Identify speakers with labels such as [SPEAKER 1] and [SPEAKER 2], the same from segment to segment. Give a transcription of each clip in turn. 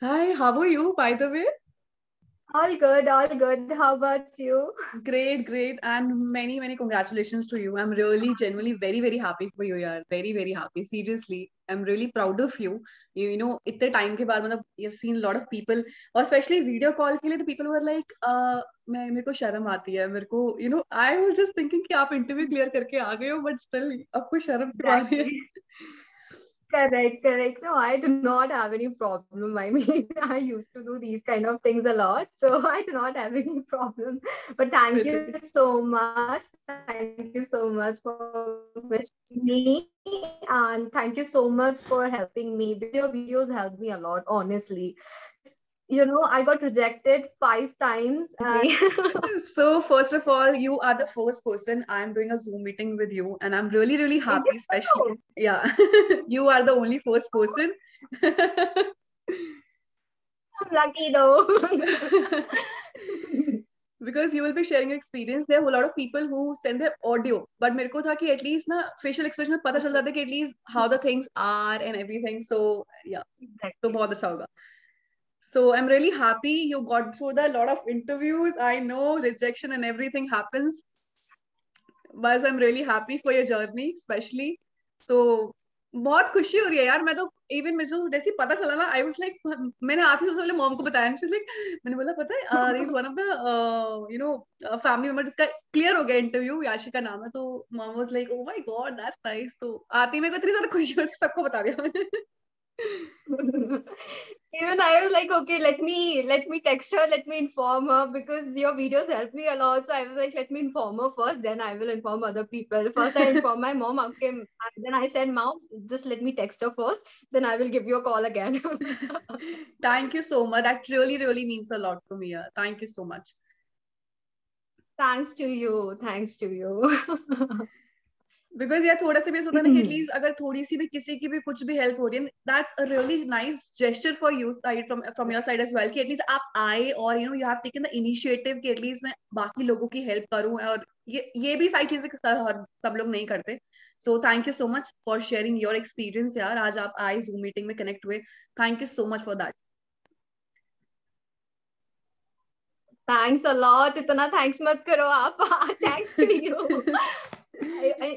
[SPEAKER 1] Hi, how are you, by the way?
[SPEAKER 2] All good, all good. How about you?
[SPEAKER 1] Great, great, and many, many congratulations to you. I'm really, genuinely very, very happy for you, yaar. Very, very happy. Seriously, I'm really proud of you. इतने time के बाद मतलब you've seen a lot of people, और especially video call के लिए the people were like, मेरे को शर्म आती है, मेरे को, I was just thinking कि आप interview clear करके आ गए हो, but still आपको शर्म क्यों आ रही है?
[SPEAKER 2] Exactly. Correct, correct. No, I do not have any problem. I mean, I used to do these kind of things a lot, so I do not have any problem. But thank you
[SPEAKER 1] Literally.
[SPEAKER 2] so much. Thank you so much for wishing me, and thank you so much for helping me because your videos helped me a lot, honestly. I got rejected 5 times.
[SPEAKER 1] So first of all, you are the first person I'm doing a Zoom meeting with you, and I'm really, really
[SPEAKER 2] Is
[SPEAKER 1] happy,
[SPEAKER 2] it
[SPEAKER 1] especially,
[SPEAKER 2] so?
[SPEAKER 1] yeah, you are the only first person.
[SPEAKER 2] I'm lucky though.
[SPEAKER 1] Because you will be sharing your experience. There are a lot of people who send their audio, but मेरे को था कि at least ना facial expression में पता चल जाता है कि at least how the things are and everything. So yeah, तो
[SPEAKER 2] Exactly.
[SPEAKER 1] बहुत अच्छा होगा. So I'm really happy you got through the lot of interviews. I know rejection and everything happens, बस I am really happy for your journey specially. So बहुत खुशी हो रही है यार. मैं तो इवन मुझे तो जैसे ही पता चला ना, आई वाज लाइक, मैंने आते ही सबसे पहले मॉम को बताया. शी लाइक, मैंने बोला पता है is one of the family member जिसका क्लियर हो गया इंटरव्यू, याशिका नाम है. तो mom was like, oh my God that's nice. तो आते ही मेरे को इतनी ज्यादा खुशी हो रही थी, सबको बता दिया मैंने.
[SPEAKER 2] Even I was like, okay, let me text her, let me inform her because your videos help me a lot. So I was like, let me inform her first, then I will inform other people. First, I informed my mom. Okay, and then I said, Mom, just let me text her first, then I will give you a call again.
[SPEAKER 1] Thank you so much. That really really means a lot to me. Thank you so much.
[SPEAKER 2] Thanks to you. Thanks to you.
[SPEAKER 1] Because यार थोड़ा सा भी ऐसा होता है ना कि at least अगर थोड़ी सी भी किसी की भी कुछ भी हेल्प हो रही है, that's a really nice gesture for you side, from your side as well, कि एटलीस्ट आप आए और you have taken the initiative कि एटलीस्ट मैं बाकी लोगों की हेल्प करूं. और ये भी सारी चीजें सब लोग नहीं करते. So thank you so much for sharing your experience यार. आज आप आए जूम मीटिंग में कनेक्ट हुए. Thank you so much for that.
[SPEAKER 2] Thanks a lot. इतना thanks मत करो आप. Thanks to you.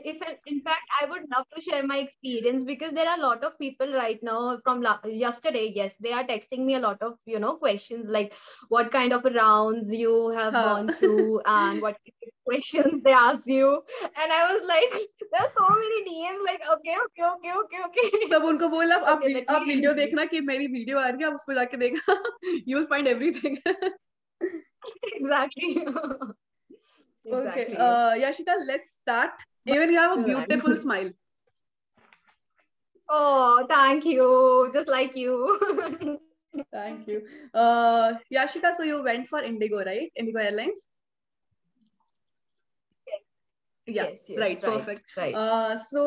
[SPEAKER 2] If in fact I would love to share my experience because there are a lot of people right now from yesterday. Yes, they are texting me a lot of questions like what kind of rounds you have
[SPEAKER 1] हाँ.
[SPEAKER 2] gone through and what questions they ask you. And I was like, there are so many DMs. Like okay, okay, okay, okay, okay.
[SPEAKER 1] सब उनको बोला
[SPEAKER 2] Okay, let
[SPEAKER 1] आप video
[SPEAKER 2] me
[SPEAKER 1] देखना कि मेरी video आ रही है, आप उसको जाके देखा. You will find everything.
[SPEAKER 2] exactly.
[SPEAKER 1] Okay,
[SPEAKER 2] Exactly.
[SPEAKER 1] Yashika, let's start. Even you have a beautiful
[SPEAKER 2] And
[SPEAKER 1] smile.
[SPEAKER 2] oh, thank you. Just like you.
[SPEAKER 1] Thank you. Yashika, so you went for Indigo, right? Indigo Airlines? Yeah,
[SPEAKER 2] Yes, yes,
[SPEAKER 1] right,
[SPEAKER 2] right,
[SPEAKER 1] perfect.
[SPEAKER 2] right.
[SPEAKER 1] So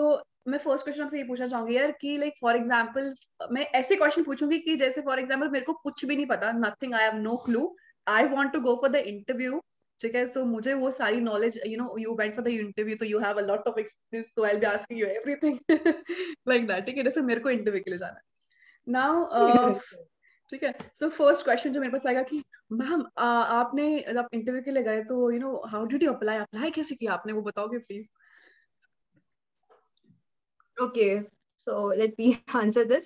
[SPEAKER 1] मैं first question आपसे ये पूछना चाहूंगी यार कि like for example, मैं ऐसे question पूछूंगी कि जैसे फॉर एग्जांपल मेरे को कुछ भी नहीं पता, nothing, I have no clue, I want to go for the interview. ठीक है, सो मुझे वो सारी knowledge, you went for the interview, तो you have a lot of experience, तो I will be asking you everything like that. ठीक है, जैसे मेरे को इंटरव्यू के लिए जाना है नाउ. ठीक है, सो फर्स्ट क्वेश्चन जो मेरे पास आएगा कि मैम, आपने जब आप इंटरव्यू के लिए गए तो how did you apply, apply कैसे किया आपने, वो बताओगे please.
[SPEAKER 2] Okay, so let me answer this.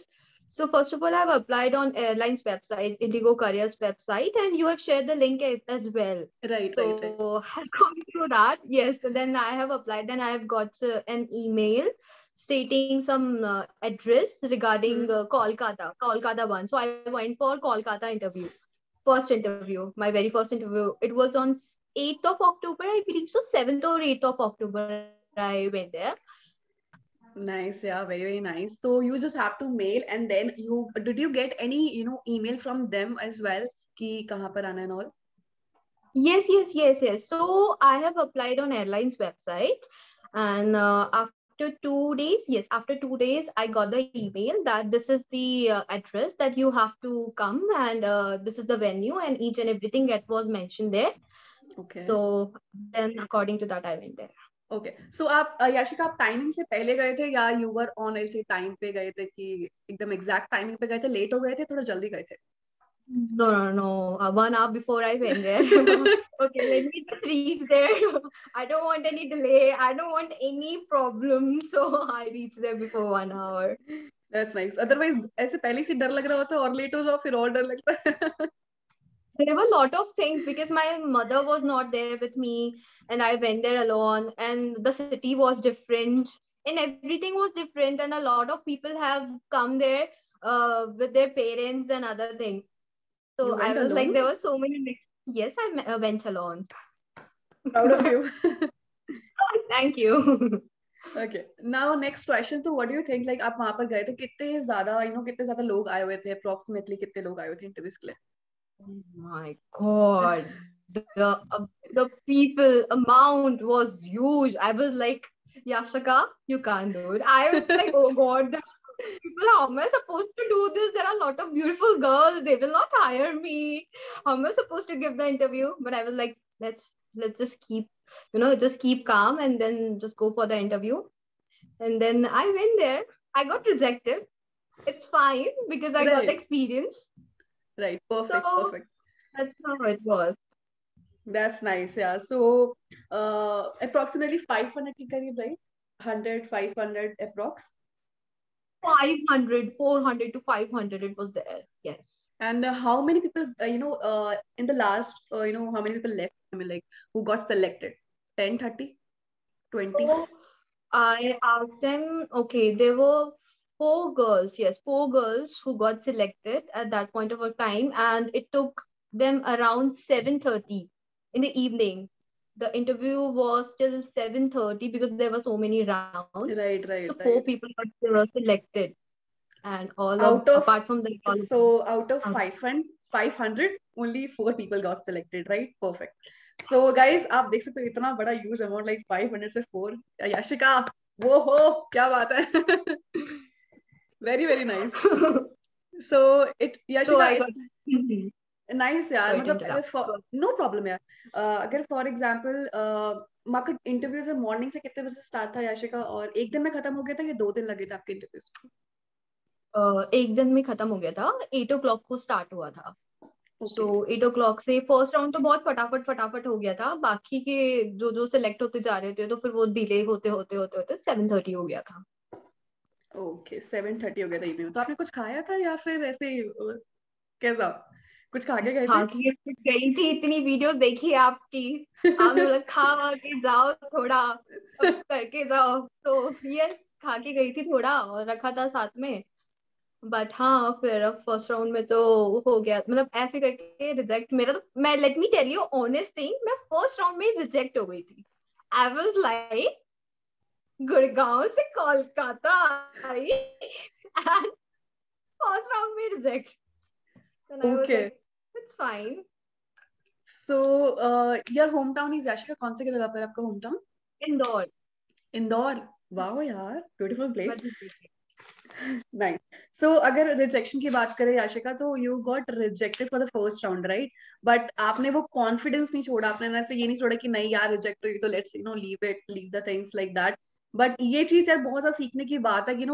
[SPEAKER 2] So first of all, I've applied on airlines website, Indigo Careers website, and you have shared the link as well.
[SPEAKER 1] Right right right.
[SPEAKER 2] So I've gone through that. Yes, and then I have applied. Then I have got an email stating some address regarding Kolkata one. So I went for Kolkata interview, first interview, my very first interview. It was on 8th of October, I believe. So 7th or 8th of October, I went there.
[SPEAKER 1] Nice, yeah, very very nice. So you just have to mail, and then you did you get any email from them as well कि कहाँ पर आना है and all.
[SPEAKER 2] Yes, yes, yes, yes. So I have applied on airlines website, and after 2 days, yes, after 2 days, I got the email that this is the address that you have to come, and this is the venue, and each and everything that was mentioned there.
[SPEAKER 1] Okay.
[SPEAKER 2] So then, according to that, I went there.
[SPEAKER 1] Okay, so आप याशिका, आप timing से पहले गए थे या you were on ऐसे time पे गए थे कि एकदम एग्जैक्ट टाइमिंग पे गए थे, लेट हो गए थे, थोड़ा जल्दी गए थे?
[SPEAKER 2] No. 1 hour before I went there. Okay, let me just reach there. I don't want any delay. I don't want any problem. So I reached there before 1 hour.
[SPEAKER 1] That's nice. Otherwise ऐसे पहले से डर लग रहा होता और late हो जाओ फिर और डर लगता है.
[SPEAKER 2] There were a lot of things because my mother was not there with me and I went there alone and the city was different and everything was different and a lot of people have come there with their parents and other things. So
[SPEAKER 1] You
[SPEAKER 2] I
[SPEAKER 1] went
[SPEAKER 2] was like,
[SPEAKER 1] alone?
[SPEAKER 2] there were so many. Yes, I went alone.
[SPEAKER 1] Proud of you.
[SPEAKER 2] Thank you.
[SPEAKER 1] Okay. Now next question. तो what do you think? Like आप वहाँ पर गए तो कितने ज़्यादा कितने ज़्यादा लोग आए हुए थे? Approximately कितने लोग आए हुए थे इंटरव्यूज के लिए?
[SPEAKER 2] Oh my God. The people amount was huge. I was like, Yashika, you can't do it. I was like, oh God, people, how am I supposed to do this? There are a lot of beautiful girls. They will not hire me. How am I supposed to give the interview? But I was like, let's just just keep calm and then just go for the interview. And then I went there. I got rejected. It's fine because I got the
[SPEAKER 1] Right.
[SPEAKER 2] experience.
[SPEAKER 1] Right. Perfect.
[SPEAKER 2] So
[SPEAKER 1] Perfect.
[SPEAKER 2] that's how it was.
[SPEAKER 1] That's nice. Yeah. So approximately 500 के करीब, right? 100, 500 approx.
[SPEAKER 2] 500, 400 to 500 it was there. Yes.
[SPEAKER 1] And how many people, in the last, how many people left? I mean, like, who got selected? 10, 30, 20?
[SPEAKER 2] So I asked them, okay, there were 4 girls, yes, 4 girls who got selected at that point of a time, and it took them around 7:30 in the evening. The interview was till 7:30 because there were so many rounds.
[SPEAKER 1] Right,
[SPEAKER 2] So
[SPEAKER 1] right,
[SPEAKER 2] 4
[SPEAKER 1] right.
[SPEAKER 2] people got selected, and all of
[SPEAKER 1] Out of,
[SPEAKER 2] apart from the all of
[SPEAKER 1] so out of
[SPEAKER 2] them.
[SPEAKER 1] 500, only 4 people got selected, right? Perfect. So guys, आप देख सकते हो इतना बड़ा huge amount, like 500 से 4. याशिका, वो हो, क्या बात है? Very, very nice. So
[SPEAKER 2] So I
[SPEAKER 1] Yashika,
[SPEAKER 2] got. Mhm.
[SPEAKER 1] Nice यार.
[SPEAKER 2] Sorry to
[SPEAKER 1] मतलब
[SPEAKER 2] interrupt.
[SPEAKER 1] अगर नो प्रॉब्लम यार. अगर फॉर एग्जांपल आपका इंटरव्यू से मॉर्निंग से कितने बजे से स्टार्ट था याशिका, और एक दिन में खत्म हो गया था या 2 दिन लगे थे आपके इंटरव्यूज?
[SPEAKER 2] एक दिन में खत्म हो गया था. 8 o'clock को स्टार्ट हुआ था. So
[SPEAKER 1] okay.
[SPEAKER 2] 8 o'clock से फर्स्ट राउंड तो बहुत फटाफट फटाफट हो गया था. बाकी के जो जो सिलेक्ट होते जा रहे थे तो फिर वो डिले होते होते होते होते 7:30 हो गया था.
[SPEAKER 1] ओके, 7:30 हो गया था इवनिंग में. तो आपने कुछ खाया था या फिर ऐसे ही, कैसा कुछ खा के गए थे?
[SPEAKER 2] खा के फिर गई थी. इतनी वीडियोस देखी है आपकी. आपने बोला खा वा के जाओ थोड़ा, अब करके जाओ. तो यस, खा के गई थी थोड़ा और रखा था साथ में. बट हाँ, फिर अब फर्स्ट राउंड में तो हो गया. मतलब ऐसे करके रिजेक्ट मेरा. तो मैं let me tell you honest thing, मैं फर्स्ट राउंड में रिजेक्ट हो गई थी. आई वाज लाइक गुड़गांव से कोलकाता आई एंड फर्स्ट राउंड में reject. And I was
[SPEAKER 1] okay.
[SPEAKER 2] Like it's fine.
[SPEAKER 1] So your home town is Yashika, कौन से जगह पर आपका home town?
[SPEAKER 2] Indore.
[SPEAKER 1] Indore. Wow यार, beautiful place.
[SPEAKER 2] Madhya Pradesh.
[SPEAKER 1] Nice. So अगर रिजेक्शन की बात करें याशिका, तो you got rejected for the first round, right? But आपने वो कॉन्फिडेंस नहीं छोड़ा, आपने ना से ये नहीं छोड़ा कि नहीं यार रिजेक्ट हुई तो let's leave it, leave the things like that. But ये चीज यार बहुत ज्यादा सीखने की बात है कि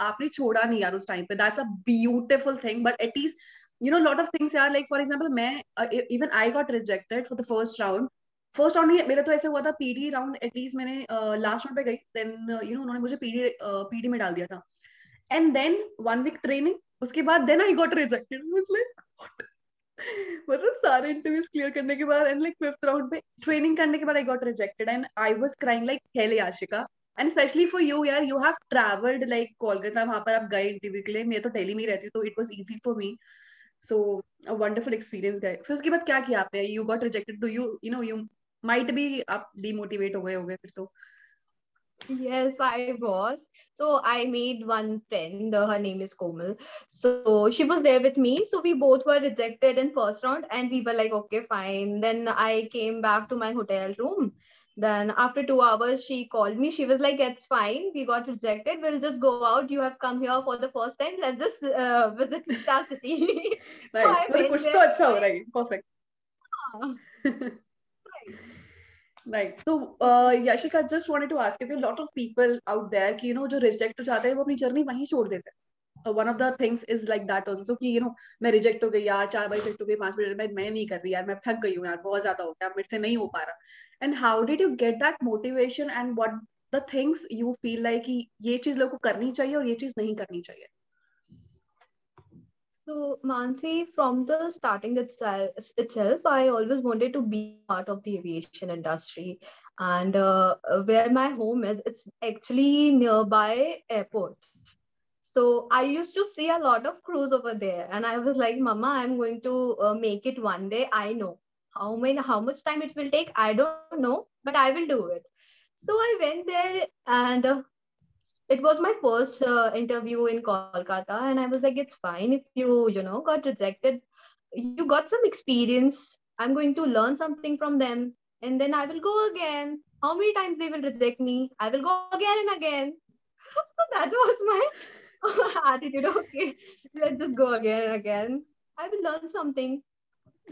[SPEAKER 1] आपने छोड़ा नहीं यार उस टाइम पे. That's a beautiful thing. But at least lot of things यार, लाइक फॉर एग्जाम्पल मैं, even I got rejected for the first round नहीं, मेरा तो ऐसे हुआ था पीडी राउंड. एटलीस्ट मैंने लास्ट राउंड पे गई, देन उन्होंने मुझे पीडी में डाल दिया था. And then 1 week training, उसके बाद then I got rejected. I was like what? मतलब सारे इंटरव्यूज क्लियर करने के बाद एंड लाइक 5th राउंड पे ट्रेनिंग करने के बाद I got rejected and I was crying like hell Yashika. And especially for you यार, you have traveled like Kolkata, वहां पर आप गए इंटरव्यू के लिए. मैं तो दिल्ली में ही रहती हूँ, तो it was easy for me. So a wonderful experience गए. फिर उसके बाद क्या किया आपने? You got rejected. Do you might be आप demotivate हो गए होगे फिर तो.
[SPEAKER 2] Yes, I was. So I made one friend. Her name is Komal. So she was there with me. So we both were rejected in first round, and we were like, okay, fine. Then I came back to my hotel room. Then after 2 hours, she called me. She was like, "It's fine. We got rejected. We'll just go out. You have come here for the first time. Let's just visit Star City." So
[SPEAKER 1] Nice.
[SPEAKER 2] I
[SPEAKER 1] मतलब
[SPEAKER 2] went
[SPEAKER 1] कुछ तो
[SPEAKER 2] there.
[SPEAKER 1] अच्छा हो रहा है. Perfect. Right. So, Yashika, just wanted to ask you, there are a lot of people out there कि जो reject हो जाते हैं वो अपनी जर्नी वहीं छोड़ देते हैं. one of the things is like that also कि you know मैं reject हो गई यार, 4 बार reject हो गई, 5 बार मैं नहीं कर रही यार, मैं थक गई हूँ यार, बहुत ज्यादा हो गया, मेरे से नहीं हो पा रहा. And how did you get that motivation and what the things you feel like कि ये चीज लोगों को करनी चाहिए और ये चीज नहीं करनी चाहिए?
[SPEAKER 2] So, Mansi, from the starting itself, I always wanted to be part of the aviation industry. And where my home is, it's actually nearby airport. So I used to see a lot of crews over there, and I was like, "Mama, I'm going to make it one day. I know how much time it will take. I don't know, but I will do it." So I went there, and it was my first interview in Kolkata, and I was like, it's fine if you got rejected. You got some experience. I'm going to learn something from them, and then I will go again. How many times they will reject me? I will go again and again. So that was my attitude. Okay, let's just go again and again. I will learn something.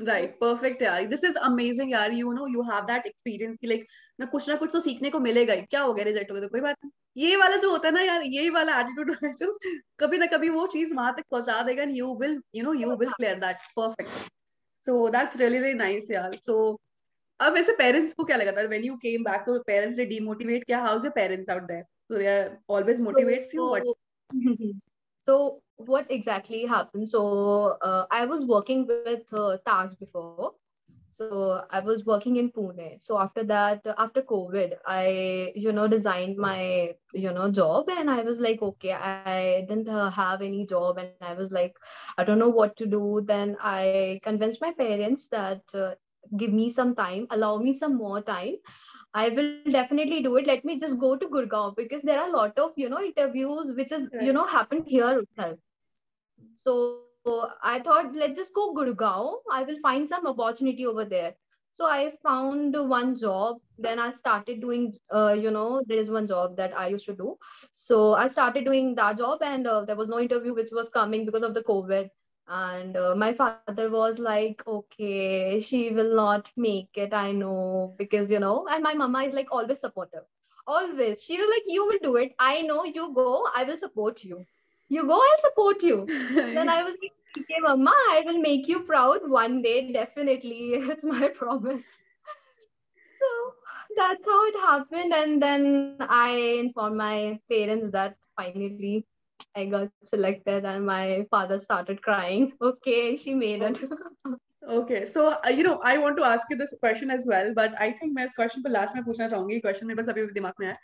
[SPEAKER 1] Right, perfect यार. This is amazing यार. You know you have that experience कि like ना कुछ तो सीखने को मिलेगा ही. क्या हो गया रिजेक्ट हो गया तो कोई बात नहीं. ये वाला जो होता है ना यार, यही वाला एटीट्यूड है जो कभी ना कभी वो चीज वहां तक पहुंचा देगा. And you will clear that. Perfect. So that's really really nice यार. So अब वैसे पेरेंट्स को क्या लगा था when you came back? So parents ने demotivate किया? How's your parents out there? So they are always motivates you. What?
[SPEAKER 2] So, so what exactly happened? So I was working with Taj before. So I was working in Pune. So after that, after COVID, I resigned my, job, and I was like, okay, I didn't have any job, and I was like, I don't know what to do. Then I convinced my parents that give me some time, allow me some more time. I will definitely do it. Let me just go to Gurgaon because there are a lot of, interviews which is,
[SPEAKER 1] Right.
[SPEAKER 2] happened here itself. So I thought, let's just go Gurgaon. I will find some opportunity over there. So I found one job. Then I started doing, there is one job that I used to do. So I started doing that job, and there was no interview which was coming because of the COVID. And my father was like, okay, she will not make it. I know, because, and my mama is like always supportive. Always. She was like, you will do it. I know, you go. I will support you. You go, I'll support you. Then I was like, okay, Mama, I will make you proud one day, definitely. It's my promise. So that's how it happened. And then I informed my parents that finally I got selected, and my father started crying. Okay, she made it.
[SPEAKER 1] Okay, so I want to ask you this question as well, but I think मैं इस question को last में पूछना चाहूंगी. Question मेरे पास अभी दिमाग में है.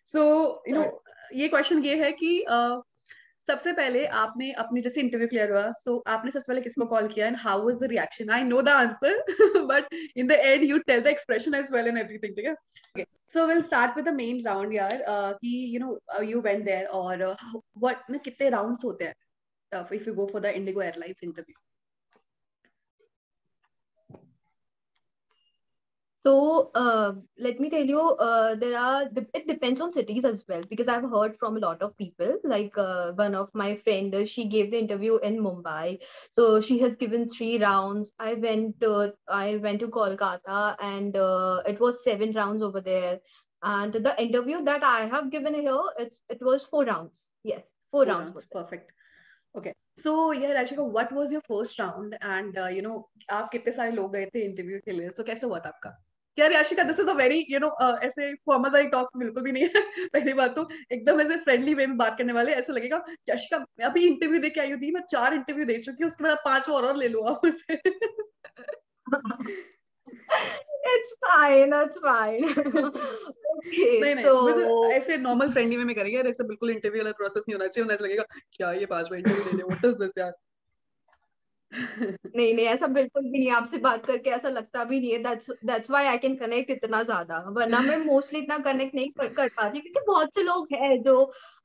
[SPEAKER 1] So
[SPEAKER 2] Sure.
[SPEAKER 1] ये question ये है कि सबसे पहले आपने अपनी जैसे इंटरव्यू क्लियर हुआ, so आपने सबसे पहले किसको कॉल किया and how was the reaction? I know the answer, but in the end you tell the expression as well and everything, ठीक है? Okay, so we'll start with the main round यार. कि you went there और what ना कितने rounds होते हैं if you go for the Indigo Airlines interview?
[SPEAKER 2] So let me tell you, it depends on cities as well, because I've heard from a lot of people. Like one of my friend, she gave the interview in Mumbai, so she has given 3 rounds. I went to Kolkata, and it was 7 rounds over there. And the interview that I have given here, it was 4 rounds. Yes, four
[SPEAKER 1] Four
[SPEAKER 2] rounds
[SPEAKER 1] rounds,
[SPEAKER 2] was there.
[SPEAKER 1] perfect. Okay. So yeah, Rashika, what was your first round? And आप कितने सारे लोग गए थे interview के लिए? So कैसे हुआ था आपका? क्या Yashika, this is a very ऐसे फॉर्मल वाली टॉक बिल्कुल भी नहीं है. पहली बात तो एकदम ऐसे फ्रेंडली वे में बात करने वाले, ऐसा लगेगा याशिका मैं अभी इंटरव्यू दे के आई थी, मैं 4 इंटरव्यू दे चुकी हूँ, उसके बाद 5 और ले लो आप उसे.
[SPEAKER 2] It's fine. It's fine.
[SPEAKER 1] नहीं
[SPEAKER 2] Okay,
[SPEAKER 1] नहीं, बस
[SPEAKER 2] so
[SPEAKER 1] ऐसे नॉर्मल फ्रेंडली वे में करेंगे यार, ऐसे बिल्कुल इंटरव्यू वाला प्रोसेस नहीं होना चाहिए, ऐसा लगेगा क्या ये 5 बार इंटरव्यू दे रहे, व्हाट इज दिस यार.
[SPEAKER 2] नहीं नहीं, ऐसा बिल्कुल भी नहीं. आपसे बात करके ऐसा लगता भी नहीं है. That's why I can connect इतना ज्यादा. वरना मैं मोस्टली इतना कनेक्ट नहीं कर पाती, क्योंकि बहुत से लोग हैं जो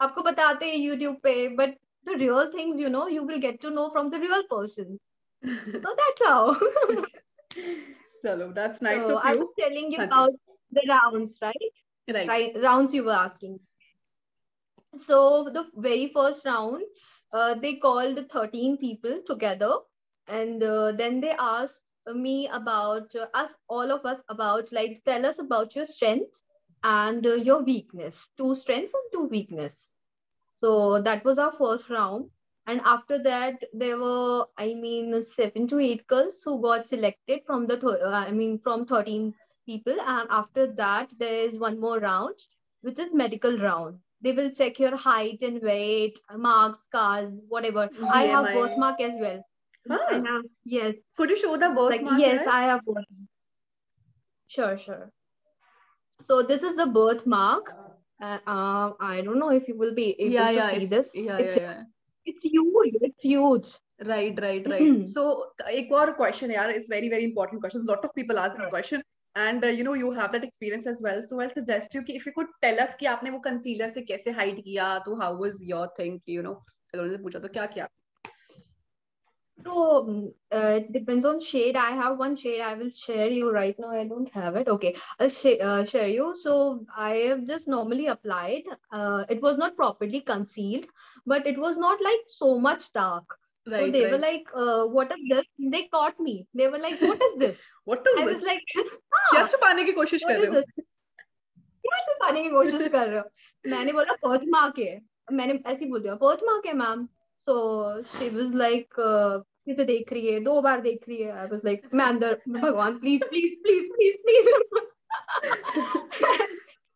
[SPEAKER 2] आपको बताते हैं यूट्यूब पे, but the real things you will get to know from the real person. So that's how.
[SPEAKER 1] चलो, that's nice
[SPEAKER 2] So
[SPEAKER 1] of
[SPEAKER 2] I
[SPEAKER 1] you.
[SPEAKER 2] was telling you
[SPEAKER 1] हाँ जी.
[SPEAKER 2] about the rounds, right?
[SPEAKER 1] Right.
[SPEAKER 2] Right, rounds you were asking. So the very first round, they called 13 people together, and then they asked me about us, all of us, about like tell us about your strength and your weakness. Two strengths and two weakness. So that was our first round. And after that, there were, I mean, 7 to 8 girls who got selected from from 13 people. And after that, there is one more round, which is medical round. They will check your height and weight, marks, scars, whatever. I have
[SPEAKER 1] BMI.
[SPEAKER 2] birthmark as well. I
[SPEAKER 1] Huh?
[SPEAKER 2] have, yes.
[SPEAKER 1] Could you show the
[SPEAKER 2] Like,
[SPEAKER 1] birthmark
[SPEAKER 2] yes,
[SPEAKER 1] here?
[SPEAKER 2] I have birthmark. Sure, sure. So this is the birthmark. I don't know if you will be able to see
[SPEAKER 1] It's
[SPEAKER 2] this. It's huge. It's huge.
[SPEAKER 1] right. So एक और question है यार, it's very important question. A lot of people ask this question, and you know you have that experience as well. So I'll suggest you कि if you could tell us कि आपने वो concealer से कैसे hide किया, तो how was your thing, you know, अगर उन्होंने पूछा तो क्या किया?
[SPEAKER 2] So it depends on shade. I have one shade. I will share you right now. I don't have it. Okay, I'll share you. So I have just normally applied. It was not properly concealed, but it was not like so much dark. So they were like, "What is this?" They caught me. They were like, "What is this?"
[SPEAKER 1] What is
[SPEAKER 2] I
[SPEAKER 1] this?
[SPEAKER 2] was like,
[SPEAKER 1] क्या
[SPEAKER 2] "हाँ,
[SPEAKER 1] छुपाने की कोशिश
[SPEAKER 2] what
[SPEAKER 1] कर
[SPEAKER 2] is
[SPEAKER 1] रहे हो?
[SPEAKER 2] this?" क्या छुपाने की कोशिश कर रहे हो? मैंने बोला पर्थ मार्क है. मैंने ऐसे ही बोल दिया पर्थ मार्क है ma'am. So she was like, किसे देख रही है, 2 बार देख रही है. I was like, मैं अंदर, भगवान please.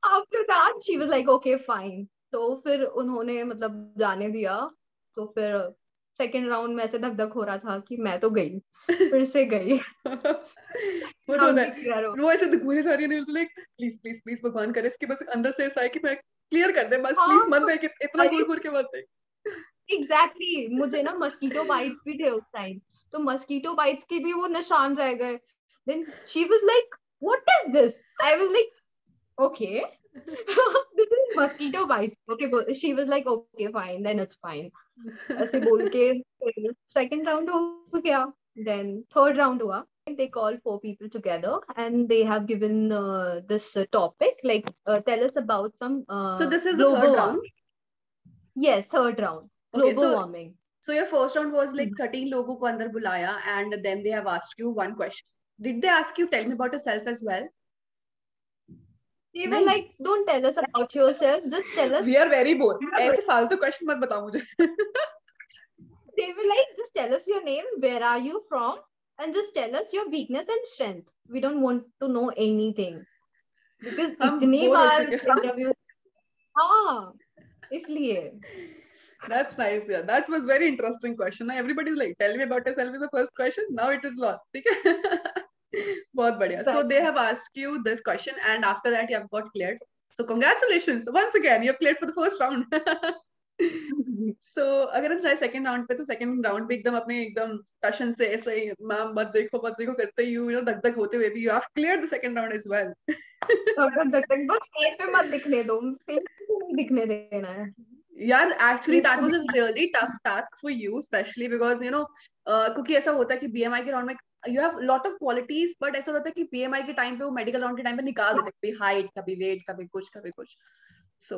[SPEAKER 2] After that she was like, okay fine. तो फिर उन्होंने मतलब जाने दिया. तो फिर सेकेंड राउंड में ऐसे धक धक हो रहा था कि मैं तो गई, फिर से गई.
[SPEAKER 1] वो तो है, वो ऐसे घूरे जा रही है, लाइक प्लीज भगवान करे इसके बस अंदर से ऐसा है कि मैं क्लियर कर दे बस, प्लीज मत देख, इतना घूर घूर के मत देख.
[SPEAKER 2] एग्जैक्टली मुझे ना मस्कीटो बाइट्स भी थे उस टाइम. तो मस्कीटो बाइट्स के भी वो निशान रह गए. Then she was like what is this. I was like okay this is mosquito bites. Okay she was like okay fine then it's fine. ऐसे बोल के सेकंड राउंड हो गया. देन थर्ड राउंड हुआ. They called 4 people together and they have given this topic like tell us about some
[SPEAKER 1] So this is the
[SPEAKER 2] global
[SPEAKER 1] third round.
[SPEAKER 2] warming. Yes, third round.
[SPEAKER 1] Okay,
[SPEAKER 2] Global warming.
[SPEAKER 1] so your first round was like 13 लोगों को अंदर बुलाया and then they have asked you one question. Did they ask you tell me about yourself as well?
[SPEAKER 2] They were like, don't tell us about yourself, just tell us.
[SPEAKER 1] We are very bored. ऐसे फालतू question मत बताओ मुझे.
[SPEAKER 2] They were like, just tell us your name, where are you from, and just tell us your weakness and strength. We don't want to know anything. Because
[SPEAKER 1] हम
[SPEAKER 2] इतनी
[SPEAKER 1] bore हो
[SPEAKER 2] बार
[SPEAKER 1] चुके हैं.
[SPEAKER 2] इंटरव्यू. हाँ, इसलिए.
[SPEAKER 1] That's nice. Yeah, that was very interesting question. Now everybody's like, tell me about yourself is the first question. Now it is lot. ठीक है? बहुत बढ़िया. So they have asked you this question and after that you have got cleared. So congratulations once again, you have cleared for the first round. So अगर हम जाए second round पे, तो second round पे एकदम अपने एकदम टशन से ऐसे ही मैम मत देखो करते ही यू नो धक धक होते हुए भी you have cleared the second round as well.
[SPEAKER 2] बस पे मत दिखने दो, नहीं दिखने देना है.
[SPEAKER 1] यार actually that was a really tough task for you, especially because you know क्योंकि ऐसा होता है कि BMI के राउंड में you have lot of qualities, but ऐसा होता है कि BMI के टाइम पे वो मेडिकल राउंड के टाइम पे निकाल देते हैं, कभी हाइट कभी वेट कभी कुछ. So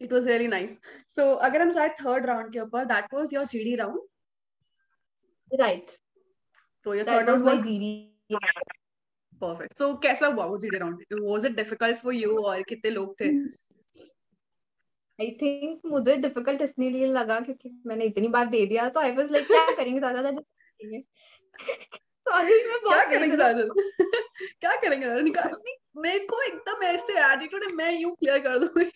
[SPEAKER 1] it was really nice. So अगर हम जाए थर्ड राउंड के ऊपर, that was your GD round.
[SPEAKER 2] Right.
[SPEAKER 1] So your
[SPEAKER 2] That
[SPEAKER 1] third round
[SPEAKER 2] was my
[SPEAKER 1] was
[SPEAKER 2] GD.
[SPEAKER 1] perfect. So कैसा हुआ वो GD round? Was it difficult for you और कितने लोग थे?
[SPEAKER 2] आई थिंक मुझे डिफिकल्ट इसलिए लगा क्योंकि मैंने इतनी बार दे दिया. तो आई वाज लाइक क्या करेंगे ज्यादा सॉरी मैं
[SPEAKER 1] क्या करेंगे ज्यादा क्या करेंगे ज्यादा निकाल. मेरे को एकदम ऐसे एटीट्यूड है, मैं यूं क्लियर कर दूंगी.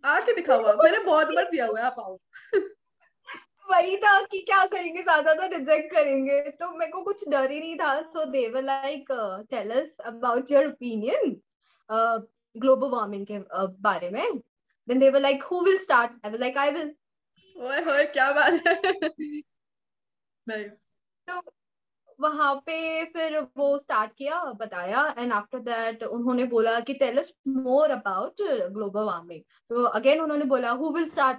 [SPEAKER 1] आके दिखाओ, मैंने बहुत बार दिया हुआ है, आप आओ.
[SPEAKER 2] वही था कि क्या करेंगे ज्यादा तो रिजेक्ट करेंगे. तो मेरे को कुछ डर ही नहीं था. So they were like tell us about your opinion global warming के बारे में. Then they were like who will start. I was like I will.
[SPEAKER 1] ओए होए क्या बात है. नाइस.
[SPEAKER 2] तो वहां पे फिर वो स्टार्ट किया, बताया. एंड आफ्टर दैट उन्होंने बोला कि tell us more about global warming. तो अगेन उन्होंने बोला हु विल स्टार्ट.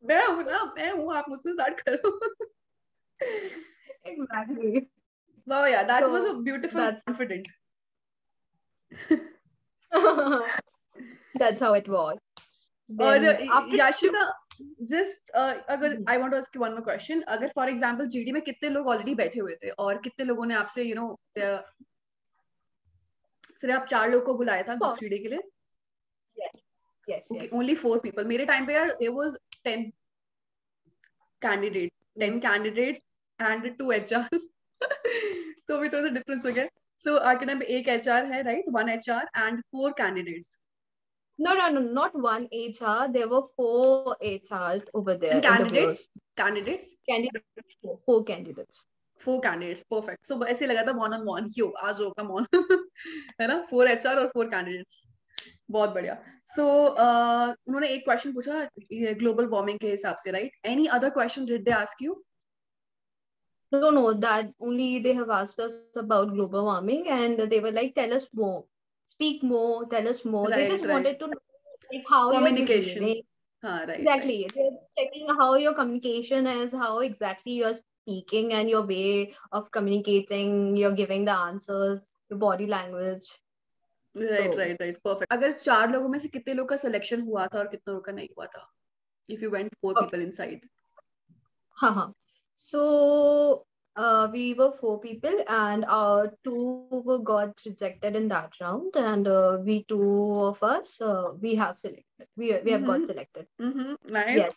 [SPEAKER 1] मैं हूँ, आप मुझसे स्टार्ट करो.
[SPEAKER 2] Exactly.
[SPEAKER 1] Wow, yeah, that
[SPEAKER 2] So,
[SPEAKER 1] was a beautiful confident.
[SPEAKER 2] That's how it was.
[SPEAKER 1] और याशिका, just अगर I want to ask you one more question. अगर for example GD में कितने लोग already बैठे हुए थे और कितने लोगों ने आपसे you know सिर्फ आप 4 लोग को बुलाया था ग्रुप GD के लिए?
[SPEAKER 2] Yes,
[SPEAKER 1] Okay,
[SPEAKER 2] yes.
[SPEAKER 1] only 4 people. मेरे time पे यार there was 10 candidates, 10 candidates and 2 HR. तो भी थोड़ा सा difference हो गया. So आपके टाइम पे एक HR है, right? 1 HR and 4 candidates.
[SPEAKER 2] No, not one HR. There were 4 HRs over there.
[SPEAKER 1] And candidates?
[SPEAKER 2] Candidates, 4 candidates.
[SPEAKER 1] 4 candidates, perfect. So ऐसे लगा था one on one, क्यों आज हो come on. है ना, 4 HR और 4 candidates. बहुत बढ़िया. So उन्होंने एक क्वेश्चन पूछा ग्लोबल वार्मिंग के हिसाब से, right? Any other question did they ask you?
[SPEAKER 2] No, that only they have asked us about global warming, and they were like, tell us more, speak more, tell us more. They just
[SPEAKER 1] Right.
[SPEAKER 2] wanted to know like how you're
[SPEAKER 1] Communication.
[SPEAKER 2] behaving.
[SPEAKER 1] हाँ, right.
[SPEAKER 2] Exactly. They're checking how your communication is, how exactly you're speaking, and your way of communicating, you're giving the answers, your body language.
[SPEAKER 1] Right.
[SPEAKER 2] So,
[SPEAKER 1] Perfect. अगर 4 लोगों में से कितने लोग का selection हुआ था और कितने लोग का नहीं हुआ था? If you went 4
[SPEAKER 2] okay.
[SPEAKER 1] people inside.
[SPEAKER 2] So we were 4 people, and 2 got rejected in that round, and we 2 of us we have selected. We have got selected.
[SPEAKER 1] Nice.
[SPEAKER 2] Yes.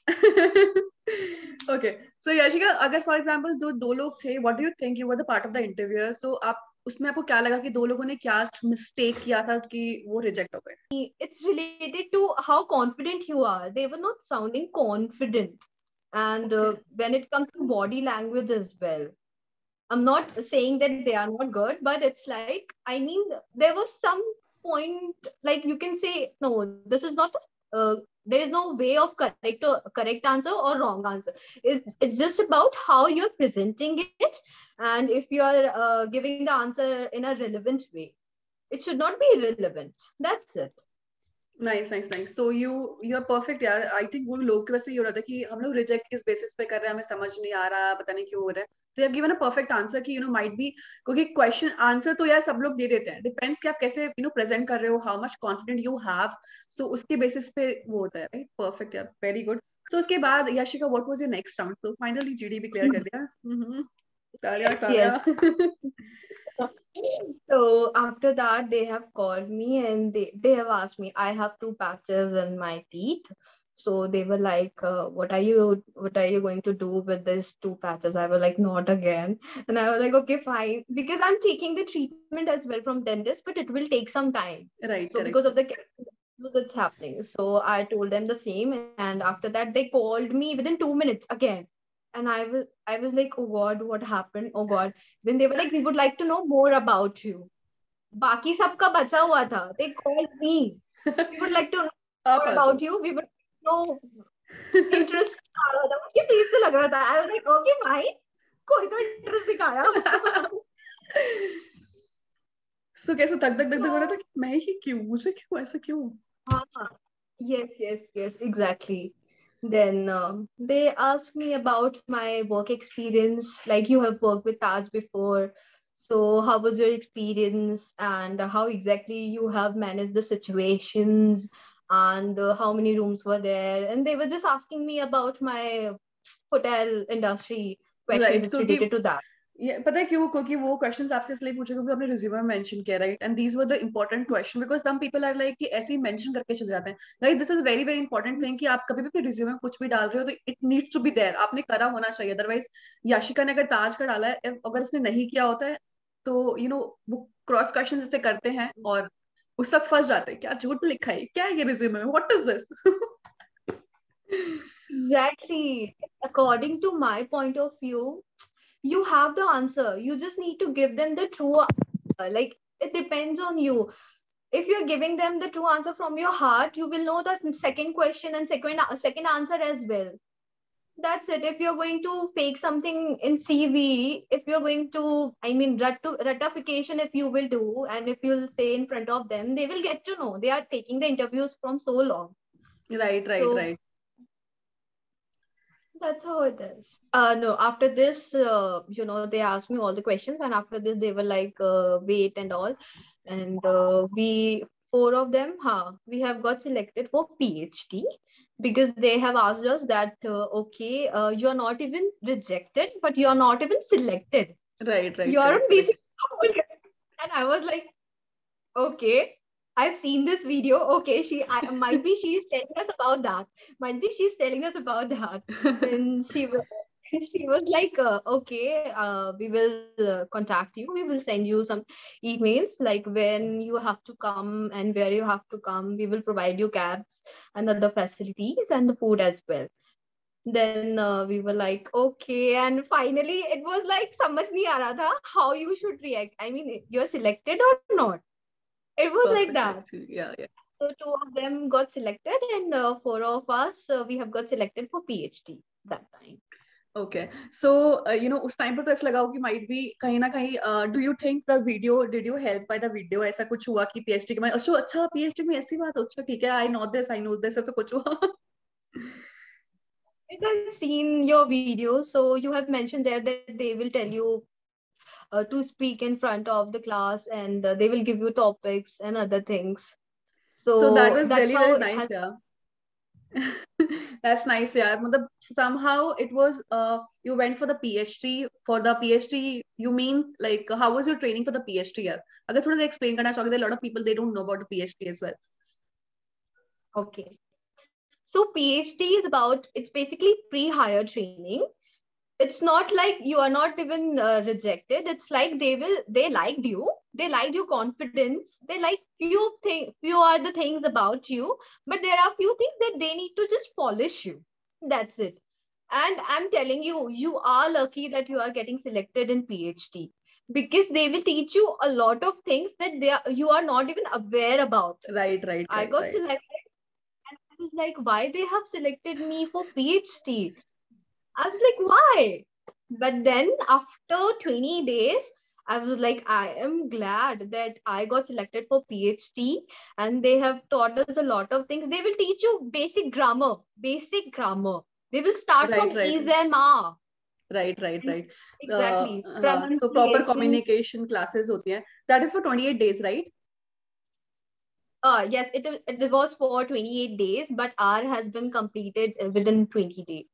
[SPEAKER 1] Okay. So Yashika, अगर for example दो लोग थे, what do you think? You were the part of the interviewer. So आप उसमें आपको क्या लगा कि 2 लोगों ने क्या mistake किया था कि वो reject हो गए?
[SPEAKER 2] It's related to how confident you are. They were not sounding confident. And when it comes to body language as well, I'm not saying that they are not good, but it's like, I mean, there was some point, like you can say, no, this is not, there is no way of correct answer or wrong answer. It's just about how you're presenting it, and if you are giving the answer in a relevant way. It should not be irrelevant. That's it.
[SPEAKER 1] Nice. So you are perfect यार. I think वो लोग के वैसे ये हो रहा था कि हम लोग रिजेक्ट किस बेसिस पे कर रहे हैं, हमें समझ नहीं आ रहा, पता नहीं क्यों हो रहा है. तो you have given a perfect answer कि might be, क्योंकि क्वेश्चन आंसर तो यार सब लोग दे देते हैं. डिपेंड्स कि आप कैसे प्रेजेंट कर रहे हो, how much confident you have. So उसके बेसिस पे वो होता है, राइट? परफेक्ट यार, वेरी गुड. सो उसके बाद Yashika, what was your next round? तो फाइनली जीडी भी क्लियर कर दिया. तालियां.
[SPEAKER 2] So after that, they have called me and they have asked me. I have 2 patches in my teeth. So they were like, what are you going to do with these 2 patches? I was like, not again. And I was like, okay, fine. Because I'm taking the treatment as well from dentist, but it will take some time.
[SPEAKER 1] Right,
[SPEAKER 2] so
[SPEAKER 1] correct.
[SPEAKER 2] because of the that's happening. So I told them the same. And after that, they called me within 2 minutes again. And I was like, oh God, what happened? Oh God. Then they were like, we would like to know more about you. Baki sabka bacha hua tha. They called me. We would like to know more about you. We would know interest. मुझे please से लग रहा था. I was like, okay, fine. कोई तो interest दिखाया.
[SPEAKER 1] So कैसे तक हो रहा था कि मैं ही क्यों, मुझे क्यों, ऐसा क्यों?
[SPEAKER 2] Yes, exactly. Then they asked me about my work experience. Like, you have worked with Taj before. So how was your experience, and how exactly you have managed the situations, and how many rooms were there? And they were just asking me about my hotel industry questions related to that.
[SPEAKER 1] पता है क्यों? क्योंकि वो questions आपसे इसलिए पूछे क्योंकि आपने रिज्यूमे में मेंशन किया, right? And these were the important question because some people are like कि ऐसे ही मेंशन करके चले जाते हैं. Right, this is very very important thing कि आप कभी भी अपने रिज्यूमे में कुछ भी डाल रहे हो तो it needs to be there, आपने करा होना चाहिए. अदरवाइज याशिका ने अगर ताज का डाला है, अगर उसने नहीं किया होता है तो वो क्रॉस क्वेश्चन जैसे करते हैं और उस सब फंस जाते हैं. क्या झूठ लिखा है, क्या है ये रिज्यूमे में, what is this?
[SPEAKER 2] Exactly. According to my point of view, you have the answer. You just need to give them the true answer. Like, it depends on you. If you're giving them the true answer from your heart, you will know the second question and second answer as well. That's it. If you're going to fake something in CV, if you're going to, I mean, ratification, if you will do, and if you'll say in front of them, they will get to know. They are taking the interviews from so long.
[SPEAKER 1] Right.
[SPEAKER 2] That's how it is. No, after this, they asked me all the questions, and after this, they were like, wait and all. And we, 4 of them, we have got selected for PhD because they have asked us that, okay, you're not even rejected, but you're not even selected.
[SPEAKER 1] Right.
[SPEAKER 2] You're on basic. And I was like, okay. I've seen this video. Okay, might be she's telling us about that. Might be she's telling us about that. Then she was like, okay, we will contact you. We will send you some emails like when you have to come and where you have to come. We will provide you cabs and other facilities and the food as well. Then we were like, okay, and finally it was like समझ नहीं आ रहा था how you should react. I mean, you're selected or not. It was like
[SPEAKER 1] Perfect,
[SPEAKER 2] that.
[SPEAKER 1] actually. Yeah, yeah.
[SPEAKER 2] So two of them got selected, and four of us we have got selected for PhD that time.
[SPEAKER 1] Okay. So, उस time पर तो ऐसा लगा हो कि might be कहीं ना कहीं do you think the video did you help by the video ऐसा कुछ हुआ कि PhD के में अच्छा PhD में ऐसी बात अच्छा ठीक है I know this ऐसा कुछ हुआ
[SPEAKER 2] I've seen your video, so you have mentioned there that they will tell you to speak in front of the class, and they will give you topics and other things.
[SPEAKER 1] So that
[SPEAKER 2] So
[SPEAKER 1] was
[SPEAKER 2] that's
[SPEAKER 1] really
[SPEAKER 2] how
[SPEAKER 1] really
[SPEAKER 2] it
[SPEAKER 1] nice,
[SPEAKER 2] has.
[SPEAKER 1] yeah. That's nice, यार मतलब somehow it was you went for the PhD you mean like how was your training for the PhD यार अगर थोड़ा सा explain करना चाहोगे, there are a lot of people they don't know about the PhD as well.
[SPEAKER 2] Okay. So PhD is about, it's basically pre-hire training. It's not like you are not even rejected. It's like they liked your confidence, they like few are the things about you, but there are few things that they need to just polish you. That's it. And I'm telling you, you are lucky that you are getting selected in PhD, because they will teach you a lot of things that you are not even aware about.
[SPEAKER 1] Right.
[SPEAKER 2] I got selected, and I was like, why they have selected me for PhD? I was like, why? But then after 20 days, I was like, I am glad that I got selected for PhD, and they have taught us a lot of things. They will teach you basic grammar, basic grammar. They will start from
[SPEAKER 1] Right.
[SPEAKER 2] is and are.
[SPEAKER 1] Right.
[SPEAKER 2] Exactly.
[SPEAKER 1] So proper
[SPEAKER 2] Pronunciation.
[SPEAKER 1] communication classes होती हैं. That is for 28 days, right?
[SPEAKER 2] Yes, it was for 28 days, but R has been completed within 20 days.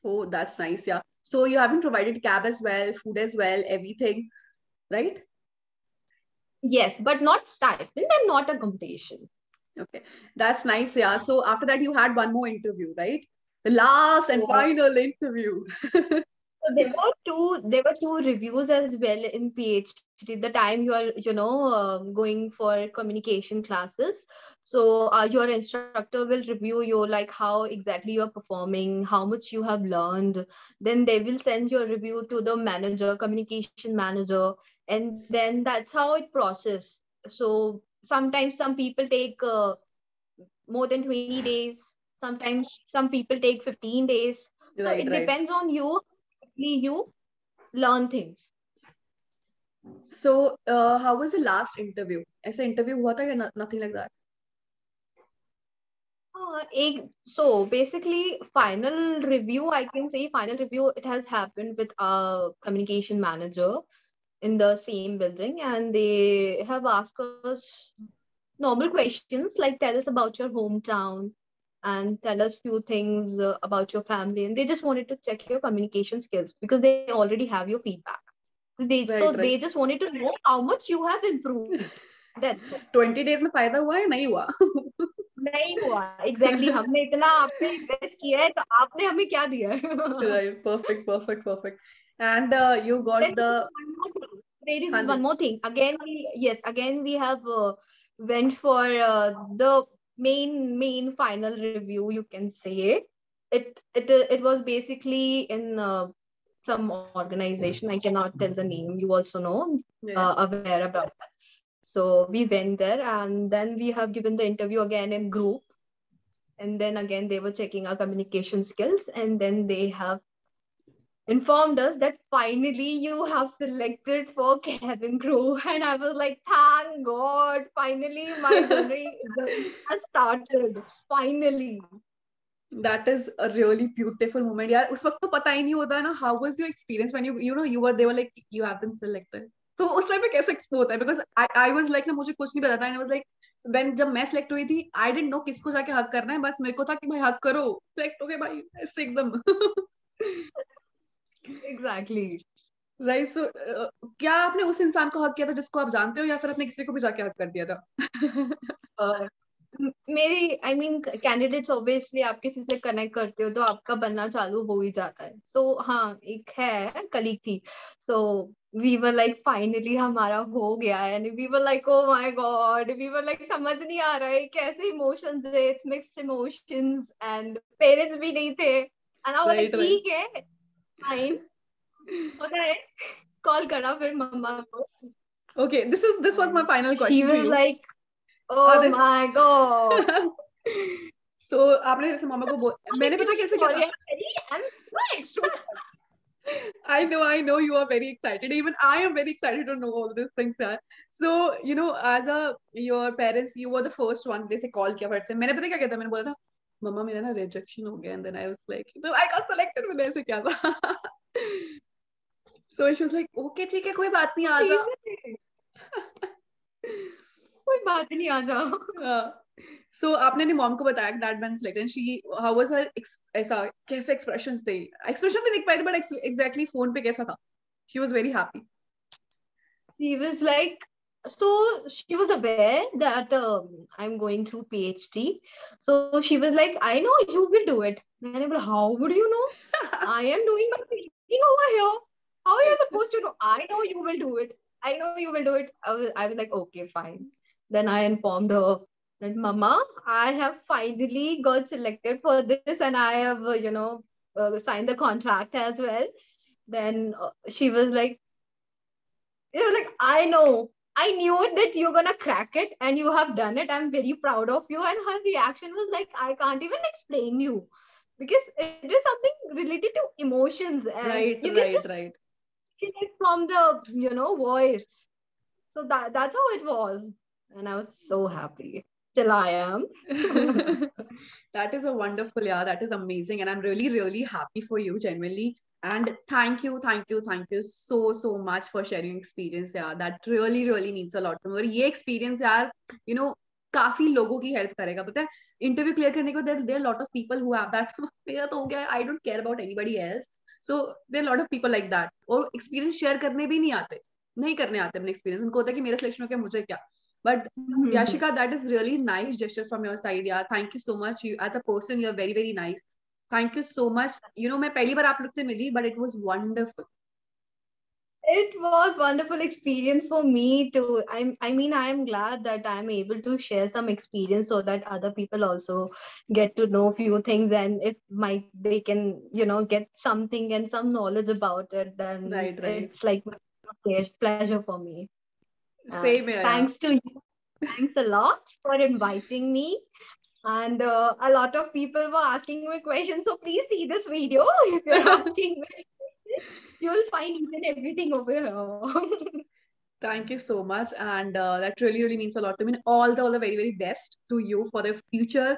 [SPEAKER 1] Oh, that's nice. Yeah. So you have been provided cab as well, food as well, everything, right?
[SPEAKER 2] Yes, but not stipend and not accommodation.
[SPEAKER 1] Okay, that's nice. Yeah. So after that, you had one more interview, right? The last and
[SPEAKER 2] Yeah.
[SPEAKER 1] final interview.
[SPEAKER 2] So there were two reviews as well in PhD. The time you are, going for communication classes. So your instructor will review you, like how exactly you are performing, how much you have learned. Then they will send your review to the manager, communication manager, and then that's how it process. So sometimes some people take more than 20 days. Sometimes some people take 15 days. So
[SPEAKER 1] Right,
[SPEAKER 2] it
[SPEAKER 1] right.
[SPEAKER 2] depends on you. You learn things.
[SPEAKER 1] So, how was the last interview? ऐसे interview हुआ था या nothing like that?
[SPEAKER 2] So basically, final review, I can say final review, it has happened with our communication manager in the same building, and they have asked us normal questions like tell us about your hometown and tell us few things about your family, and they just wanted to check your communication skills because they already have your feedback. So
[SPEAKER 1] Right,
[SPEAKER 2] they
[SPEAKER 1] right.
[SPEAKER 2] just wanted to know how much you have improved. That's it.
[SPEAKER 1] 20 days में फायदा हुआ या नहीं हुआ?
[SPEAKER 2] नहीं हुआ exactly हमने इतना आप पे इन्वेस्ट किया है तो आपने हमें क्या दिया है
[SPEAKER 1] Right, perfect. And you got
[SPEAKER 2] Then
[SPEAKER 1] the
[SPEAKER 2] there is
[SPEAKER 1] हाँ जी.
[SPEAKER 2] one more thing. Again we have went for the main final review. You can say it was basically in some organization. I cannot tell the name. You also know
[SPEAKER 1] Yeah.
[SPEAKER 2] aware about that. So we went there, and then we have given the interview again in group. And then again, they were checking our communication skills, and then they have informed us that finally you have selected for cabin crew. And I was like, thank God, finally my journey has started. Finally.
[SPEAKER 1] That is a really beautiful moment. यार उस वक्त तो पता ही नहीं होता है ना. How was your experience when you were they were like you have been selected. So उस टाइम पे कैसे एक्सपो होता है? Because I was like ना मुझे कुछ नहीं पता था. And I was like when जब मैं select हुई थी I didn't know किसको जाके हक करना है. बस मेरे को था कि भाई हक करो. Select हो गए भाई ऐसे एकदम.
[SPEAKER 2] Exactly.
[SPEAKER 1] Right. So क्या आपने उस इंसान को हक किया था जिसको आप जानते हो या फिर आपने किसी को भी जाके हक कर दिया था?
[SPEAKER 2] मेरी आई मीन कैंडिडेट्स ऑब्वियसली आप किसी से कनेक्ट करते हो तो आपका बनना चालू हो ही जाता है. सो हाँ, एक है कलीग थी. So we were like finally हमारा हो गया है and we were like oh my god, we were like समझ नहीं आ रहा है कैसे इमोशंस है, it's mixed emotions and parents भी नहीं थे and I was like
[SPEAKER 1] right right.
[SPEAKER 2] ठीक है फाइन होता है. कॉल करा फिर मम्मा को
[SPEAKER 1] Okay, this was my
[SPEAKER 2] and
[SPEAKER 1] final
[SPEAKER 2] she
[SPEAKER 1] question to
[SPEAKER 2] was
[SPEAKER 1] you.
[SPEAKER 2] like oh
[SPEAKER 1] This.
[SPEAKER 2] my god.
[SPEAKER 1] So आपने जैसे मामा को मैंने पता कैसे क्या था.
[SPEAKER 2] I'm so extrovert.
[SPEAKER 1] I know you are very excited. Even I am very excited to know all these things, yaar. So, as your parents, you were the first one. They say call किया फट से. मैंने पता क्या था. मैंने बोला था, मम्मा मेरा ना rejection हो गया. And then I was like, so I got selected. मैंने ऐसे क्या था. So she was like, okay, ठीक है, कोई बात नहीं, आ जा.
[SPEAKER 2] कोई बात नहीं आ जाओ.
[SPEAKER 1] So आपने अपनी मॉम को बताया that been selected and she how was her ऐसा कैसे expressions थे. Expression तो देख पाए थे but exactly phone पे कैसा था. She was very happy.
[SPEAKER 2] She was like, so she was aware that I'm going through PhD. So she was like, I know you will do it. And I was, how would you know? I am doing my PhD over here. How are you supposed to know? I know you will do it. I know you will do it. I was like, okay, fine. Then I informed her that, Mama, I have finally got selected for this and I have, signed the contract as well. Then she was like, I know. I knew it that you're gonna crack it and you have done it. I'm very proud of you. And her reaction was like, I can't even explain you. Because it is something related to emotions and
[SPEAKER 1] Right,
[SPEAKER 2] you can
[SPEAKER 1] right,
[SPEAKER 2] just
[SPEAKER 1] right.
[SPEAKER 2] feel it from the, voice. So that's how it was. And I was so happy. Till I am.
[SPEAKER 1] That is a wonderful, yeah, that is amazing. And I'm really, really happy for you, genuinely. And thank you, thank you, thank you so, so much for sharing experience. Yeah, that really, really means a lot to me. और ये experience यार, काफी लोगों की help करेगा. पता है, interview clear करने के बाद there are a lot of people who have that. मेरा तो हो गया, I don't care about anybody else. So there are a lot of people like that. और experience share करने भी नहीं करने आते अपने experience. उनको होता है कि मेरा selection हो गया, मुझे क्या. But Yashika, that is really nice gesture from your side. Yeah, thank you so much. You, as a person, you're very, very nice. Thank you so much. मैं पहली बार आप लोग से मिली, but it was wonderful.
[SPEAKER 2] It was wonderful experience for me too. I mean, I am glad that I'm able to share some experience so that other people also get to know few things, and if they can, get something and some knowledge about it, then
[SPEAKER 1] Right, right.
[SPEAKER 2] it's like a pleasure for me.
[SPEAKER 1] Same here, yeah.
[SPEAKER 2] Thanks to you. Thanks a lot for inviting me. And a lot of people were asking me questions. So please see this video if you're asking me. You will find each and everything over here.
[SPEAKER 1] Thank you so much. And that really, really means a lot to me. All the very, very best to you for the future.